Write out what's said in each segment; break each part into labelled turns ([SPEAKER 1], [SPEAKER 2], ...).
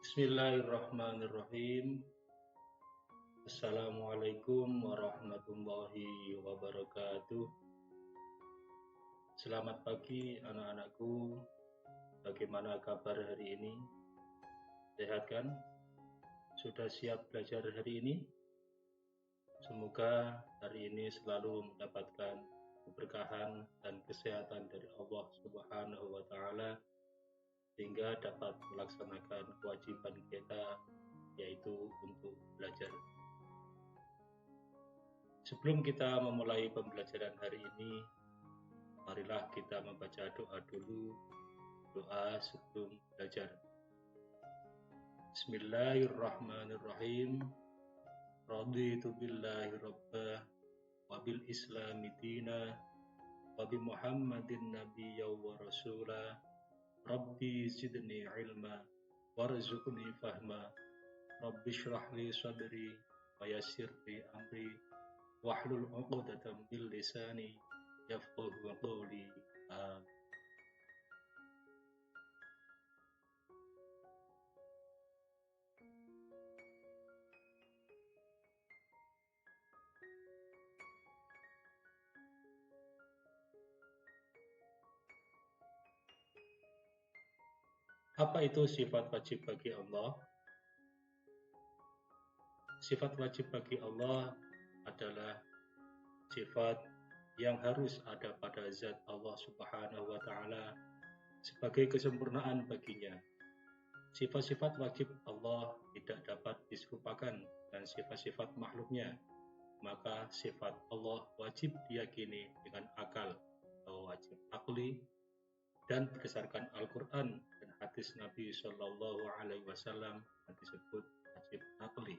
[SPEAKER 1] Bismillahirrahmanirrahim. Assalamualaikum warahmatullahi wabarakatuh. Selamat pagi anak-anakku. Bagaimana kabar hari ini? Sehat kan? Sudah siap belajar hari ini? Semoga hari ini selalu mendapatkan keberkahan dan kesehatan dari Allah Subhanahu wa taala sehingga dapat melaksanakan kewajiban kita yaitu untuk belajar. Sebelum kita memulai pembelajaran hari ini, marilah kita membaca doa dulu, doa sebelum belajar. Bismillahirrahmanirrahim. Raditu billahi rabbah wa bil islami dina wa bi Muhammadin nabiyya wa rasula. Rabbi zidni ilma warzuqni fahma. Rabbi shrah li sadri wa yassir li amri wahlul 'uqdatam min lisani yafqahu qawli. Apa itu sifat wajib bagi Allah? Sifat wajib bagi Allah adalah sifat yang harus ada pada zat Allah Subhanahu wa taala sebagai kesempurnaan baginya. Sifat-sifat wajib Allah tidak dapat diserupakan dengan sifat-sifat makhluknya, maka sifat Allah wajib diyakini dengan akal atau wajib akli dan berdasarkan Al-Quran dan hadis Nabi Shallallahu Alaihi Wasallam yang disebut wajib akli.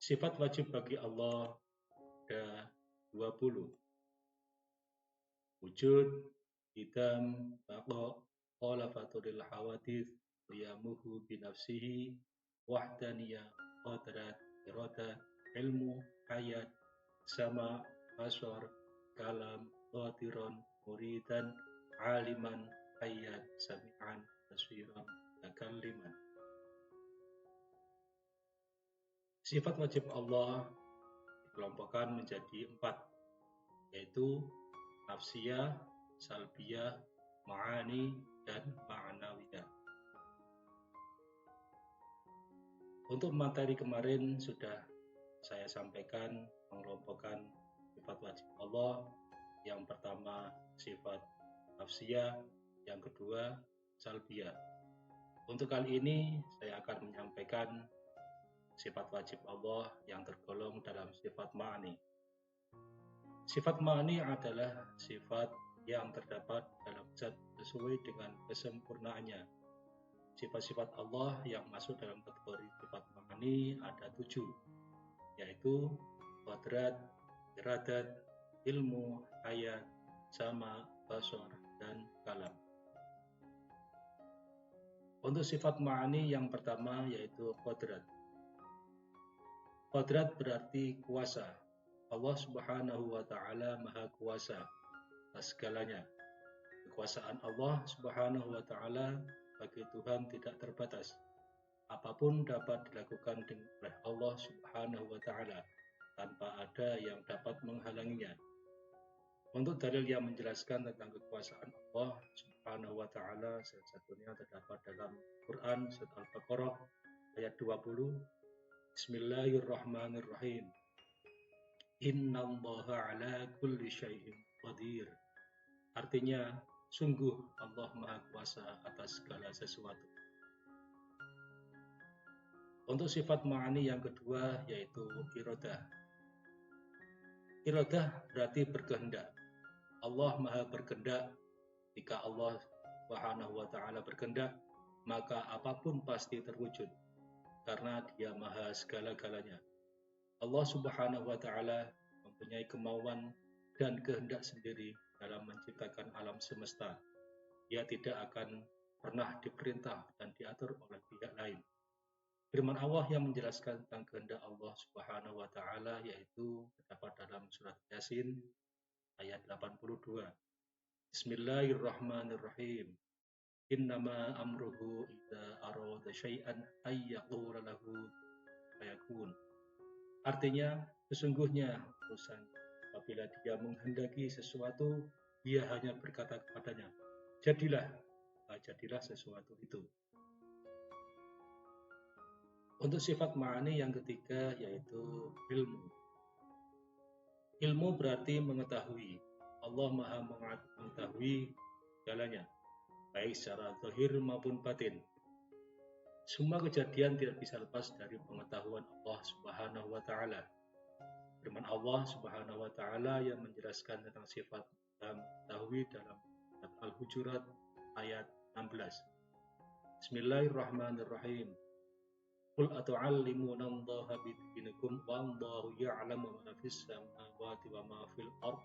[SPEAKER 1] Sifat wajib bagi Allah ada 20. Wujud, hidam, baqa, khalafatul hawadith, qiyamuhu binafsihi, wahdaniyah, qadrat, iradah, ilmu, hayat, sama, basar, kalam, qadiran, muridan, aliman, hayat, sami'an, basiran, takalliman. Sifat wajib Allah dikelompokkan menjadi 4, yaitu nafsiyah, salbiyah, ma'ani, dan ma'nawiyah. Untuk materi kemarin sudah saya sampaikan mengelompokkan sifat wajib Allah. Yang pertama sifat nafsiyah, yang kedua salbiyah. Untuk kali ini saya akan menyampaikan sifat wajib Allah yang tergolong dalam sifat ma'ani. Sifat ma'ani adalah sifat yang terdapat dalam zat sesuai dengan kesempurnaannya. Sifat-sifat Allah yang masuk dalam kategori sifat ma'ani ada 7, yaitu qadrat, iradat, ilmu, hayat, sama, basar, dan kalam. Untuk sifat ma'ani yang pertama yaitu qadrat. Qadrat berarti kuasa. Allah Subhanahu wa taala Maha Kuasa atas segalanya. Kekuasaan Allah Subhanahu wa taala bagi Tuhan tidak terbatas. Apapun dapat dilakukan oleh Allah Subhanahu wa taala tanpa ada yang dapat menghalanginya. Untuk dalil yang menjelaskan tentang kekuasaan Allah Subhanahu wa taala salah satunya terdapat dalam Quran surat Al-Baqarah ayat 20. Bismillahirrahmanirrahim. Innallaha ala kulli syai'in qadir. Artinya, sungguh Allah Maha Kuasa atas segala sesuatu. Untuk sifat ma'ani yang kedua yaitu iradah. Iradah berarti berkehendak. Allah Maha berkehendak. Jika Allah Subhanahu wa taala berkehendak, maka apapun pasti terwujud karena Dia Maha segala-galanya. Allah Subhanahu wa taala mempunyai kemauan dan kehendak sendiri dalam menciptakan alam semesta. Dia tidak akan pernah diperintah dan diatur oleh pihak lain. Firman Allah yang menjelaskan tentang kehendak Allah Subhanahu wa taala yaitu terdapat dalam surat Yasin ayat 82. Bismillahirrahmanirrahim. Innama amruhu idza arada syai'an ay yaqula lahu fayakun. Artinya, sesungguhnya urusan apabila dia menghendaki sesuatu, dia hanya berkata kepadanya, jadilah, jadilah sesuatu itu. Untuk sifat ma'ani yang ketiga yaitu ilmu. Ilmu berarti mengetahui. Allah Maha mengetahui segalanya, baik secara zahir maupun batin. Semua kejadian tidak bisa lepas dari pengetahuan Allah Subhanahu wa Ta'ala. Firman Allah Subhanahu wa Ta'ala yang menjelaskan tentang sifat mengetahui dalam surat Al-Hujurat ayat 16. Bismillahirrahmanirrahim. Qul atu'allimuna Allaha bidinikum wallahu ya'lamu ma fis samawati wa ma fil ard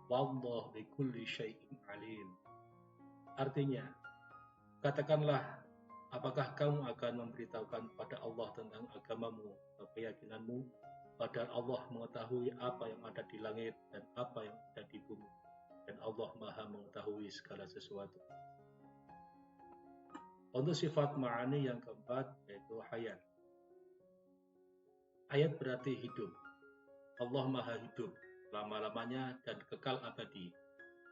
[SPEAKER 1] wallahu bikulli syai'in alim. Artinya, katakanlah, apakah kamu akan memberitahukan pada Allah tentang agamamu atau keyakinanmu, padahal Allah mengetahui apa yang ada di langit dan apa yang ada di bumi, dan Allah Maha mengetahui segala sesuatu. Untuk sifat ma'ani yang keempat yaitu hayat. Hayat berarti hidup. Allah Maha hidup lama-lamanya dan kekal abadi,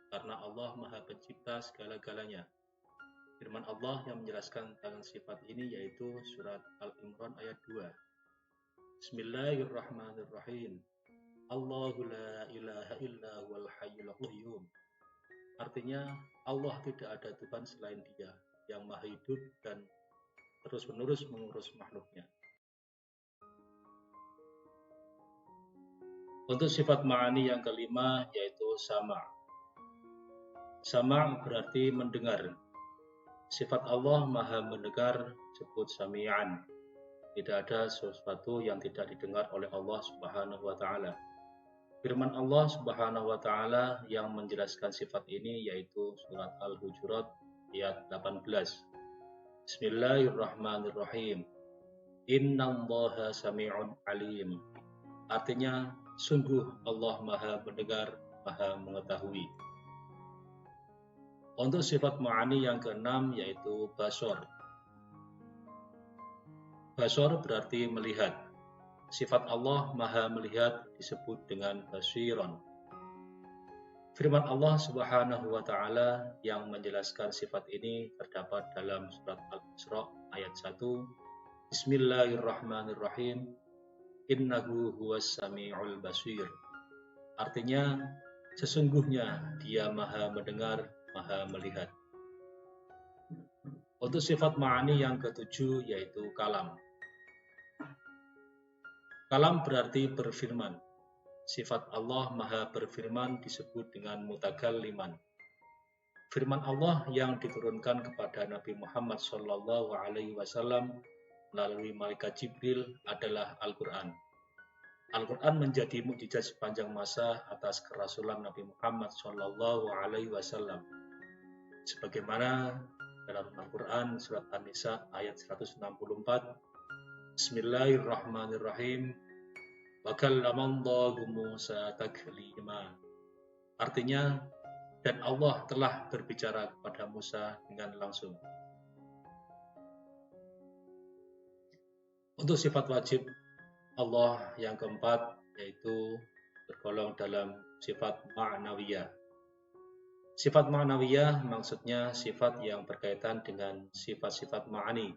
[SPEAKER 1] karena Allah Maha pencipta segala-galanya. Firman Allah yang menjelaskan tentang sifat ini yaitu surat Al-Imran ayat 2. Bismillahirrahmanirrahim. Allahu la ilaha illa huwal hayyul qayyum. Artinya, Allah tidak ada Tuhan selain Dia yang Maha hidup dan terus-menerus mengurus makhluknya. Untuk sifat ma'ani yang kelima yaitu sama'. Sama' berarti mendengar. Sifat Allah Maha mendengar disebut sami'an. Tidak ada sesuatu yang tidak didengar oleh Allah Subhanahu wa Ta'ala. Firman Allah Subhanahu wa Ta'ala yang menjelaskan sifat ini yaitu surat Al-Hujurat ayat 18. Bismillahirrahmanirrahim. Innallaha sami'un alim. Artinya, sungguh Allah Maha mendengar, Maha mengetahui. Untuk sifat ma'ani yang keenam yaitu basor. Basor berarti melihat. Sifat Allah Maha melihat disebut dengan basiron. Firman Allah Subhanahu wa Ta'ala yang menjelaskan sifat ini terdapat dalam surat Al-Isra ayat 1. Bismillahirrahmanirrahim. Innahu huwas sami'ul basir. Artinya, sesungguhnya Dia Maha mendengar, Maha melihat. Untuk sifat ma'ani yang ketujuh yaitu kalam. Kalam berarti berfirman. Sifat Allah Maha berfirman disebut dengan mutakalliman. Firman Allah yang diturunkan kepada Nabi Muhammad SAW melalui malaikat Jibril adalah Al-Quran. Al-Quran menjadi mukjizat sepanjang masa atas kerasulan Nabi Muhammad SAW. Sebagaimana dalam Al-Quran surat An-Nisa ayat 164. Bismillahirrahmanirrahim. Wa kallamallahu Musa taklima. Artinya, dan Allah telah berbicara kepada Musa dengan langsung. Untuk sifat wajib Allah yang keempat yaitu tergolong dalam sifat ma'nawiyah. Sifat ma'nawiyah maksudnya sifat yang berkaitan dengan sifat-sifat ma'ani.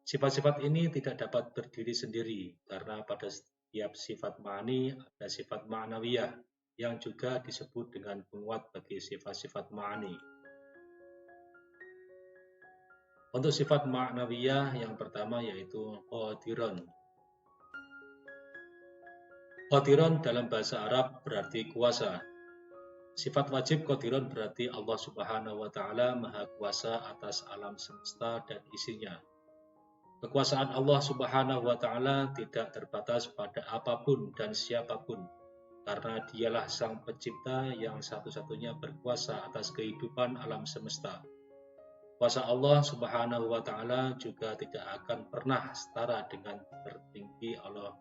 [SPEAKER 1] Sifat-sifat ini tidak dapat berdiri sendiri karena pada setiap sifat ma'ani ada sifat ma'nawiyah yang juga disebut dengan penguat bagi sifat-sifat ma'ani. Untuk sifat ma'nawiyah yang pertama yaitu qadiron. Qadiron dalam bahasa Arab berarti kuasa. Sifat wajib qadiron berarti Allah Subhanahu wa Ta'ala Maha kuasa atas alam semesta dan isinya. Kekuasaan Allah Subhanahu wa Ta'ala tidak terbatas pada apapun dan siapapun, karena Dialah Sang Pencipta yang satu-satunya berkuasa atas kehidupan alam semesta. Kuasa Allah Subhanahu wa Ta'ala juga tidak akan pernah setara dengan tertinggi Allah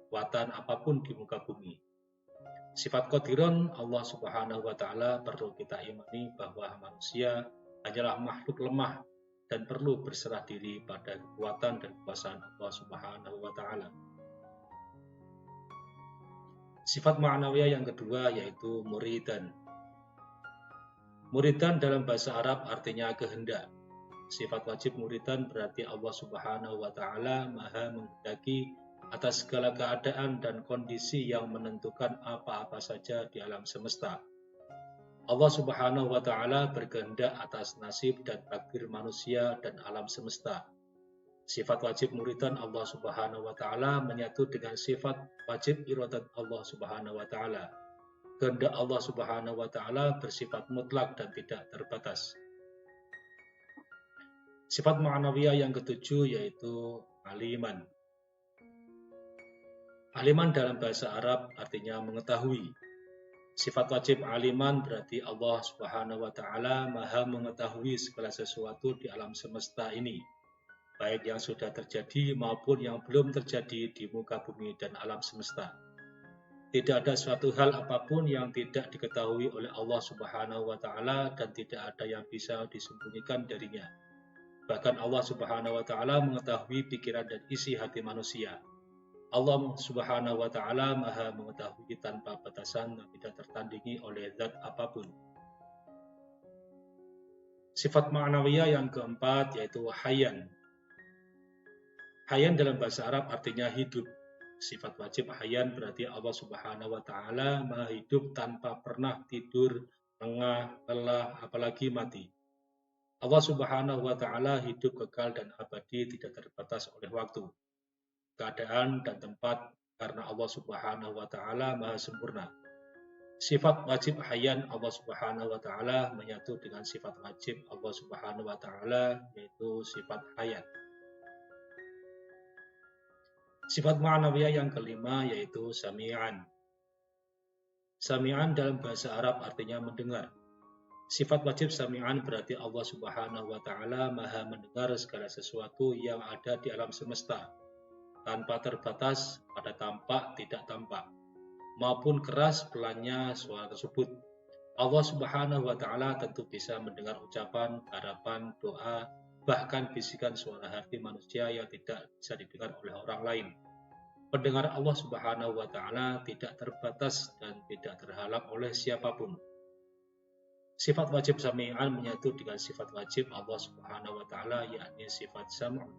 [SPEAKER 1] kekuatan apapun di muka bumi. Sifat qadiron Allah Subhanahu wa Ta'ala perlu kita imani bahwa manusia hanyalah makhluk lemah dan perlu berserah diri pada kekuatan dan kekuasaan Allah Subhanahu wa Ta'ala. Sifat ma'nawiyah yang kedua yaitu muridan. Muridan dalam bahasa Arab artinya kehendak. Sifat wajib muridan berarti Allah Subhanahu wa Ta'ala Maha menghendaki atas segala keadaan dan kondisi yang menentukan apa-apa saja di alam semesta. Allah Subhanahu wa Ta'ala berkehendak atas nasib dan takdir manusia dan alam semesta. Sifat wajib muridan Allah Subhanahu wa Ta'ala menyatu dengan sifat wajib iradat Allah Subhanahu wa Ta'ala. Kehendak Allah Subhanahu wa Ta'ala bersifat mutlak dan tidak terbatas. Sifat ma'nawiyah yang ketujuh yaitu aliman. Aliman dalam bahasa Arab artinya mengetahui. Sifat wajib aliman berarti Allah Subhanahu wa Ta'ala Maha mengetahui segala sesuatu di alam semesta ini, baik yang sudah terjadi maupun yang belum terjadi di muka bumi dan alam semesta. Tidak ada suatu hal apapun yang tidak diketahui oleh Allah Subhanahu wa Ta'ala dan tidak ada yang bisa disembunyikan darinya. Bahkan Allah Subhanahu wa Ta'ala mengetahui pikiran dan isi hati manusia. Allah Subhanahu wa Ta'ala Maha mengetahui tanpa batasan dan tidak tertandingi oleh zat apapun. Sifat ma'nawiyah yang keempat yaitu hayyan. Hayyan dalam bahasa Arab artinya hidup. Sifat wajib hayyan berarti Allah Subhanahu wa Ta'ala Maha hidup tanpa pernah tidur, lengah, lelah, apalagi mati. Allah Subhanahu wa Ta'ala hidup kekal dan abadi, tidak terbatas oleh waktu, keadaan, dan tempat, karena Allah Subhanahu wa Ta'ala Maha sempurna. Sifat wajib hayyan Allah Subhanahu wa Ta'ala menyatu dengan sifat wajib Allah Subhanahu wa Ta'ala, yaitu sifat hayat. Sifat ma'nawiyah yang kelima yaitu sami'an. Sami'an dalam bahasa Arab artinya mendengar. Sifat wajib sami'an berarti Allah Subhanahu wa Ta'ala Maha mendengar segala sesuatu yang ada di alam semesta, tanpa terbatas pada tampak tidak tampak, maupun keras pelannya suara tersebut. Allah Subhanahu wa Ta'ala tentu bisa mendengar ucapan, harapan, doa, bahkan bisikan suara hati manusia yang tidak bisa didengar oleh orang lain. Pendengar Allah Subhanahu wa Ta'ala tidak terbatas dan tidak terhalang oleh siapapun. Sifat wajib sami'an menyatu dengan sifat wajib Allah Subhanahu wa Ta'ala, yakni sifat sam'un.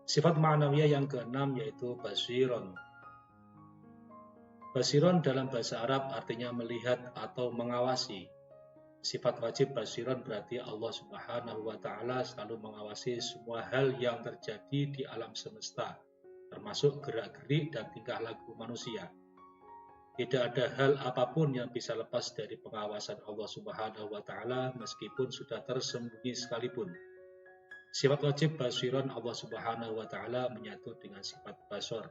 [SPEAKER 1] Sifat ma'nawiyah yang keenam yaitu basiron. Basiron dalam bahasa Arab artinya melihat atau mengawasi. Sifat wajib basiron berarti Allah Subhanahu wa Ta'ala selalu mengawasi semua hal yang terjadi di alam semesta, termasuk gerak-gerik dan tingkah laku manusia. Tidak ada hal apapun yang bisa lepas dari pengawasan Allah Subhanahu wa Ta'ala meskipun sudah tersembunyi sekalipun. Sifat wajib basiron Allah Subhanahu wa Ta'ala menyatu dengan sifat basor.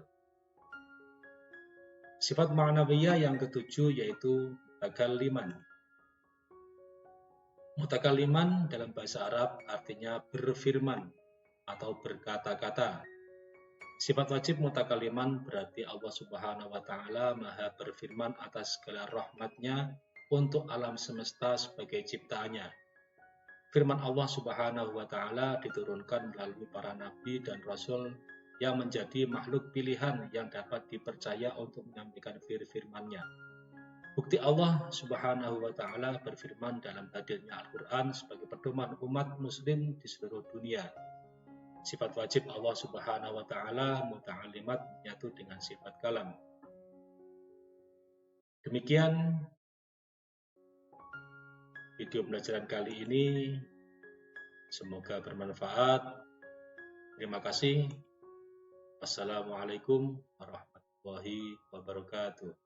[SPEAKER 1] Sifat ma'nawiyah yang ketujuh yaitu mutakalliman. Mutakalliman dalam bahasa Arab artinya berfirman atau berkata-kata. Sifat wajib mutakalliman berarti Allah Subhanahu wa Ta'ala Maha berfirman atas segala rahmatnya untuk alam semesta sebagai ciptaannya. Firman Allah Subhanahu wa Ta'ala diturunkan melalui para nabi dan rasul yang menjadi makhluk pilihan yang dapat dipercaya untuk menyampaikan firman-Nya. Bukti Allah Subhanahu wa Ta'ala berfirman dalam hadirnya Al-Quran sebagai pedoman umat muslim di seluruh dunia. Sifat wajib Allah Subhanahu wa Ta'ala muta'allimat menyatu dengan sifat kalam. Demikian video pembelajaran kali ini, semoga bermanfaat. Terima kasih. Wassalamualaikum warahmatullahi wabarakatuh.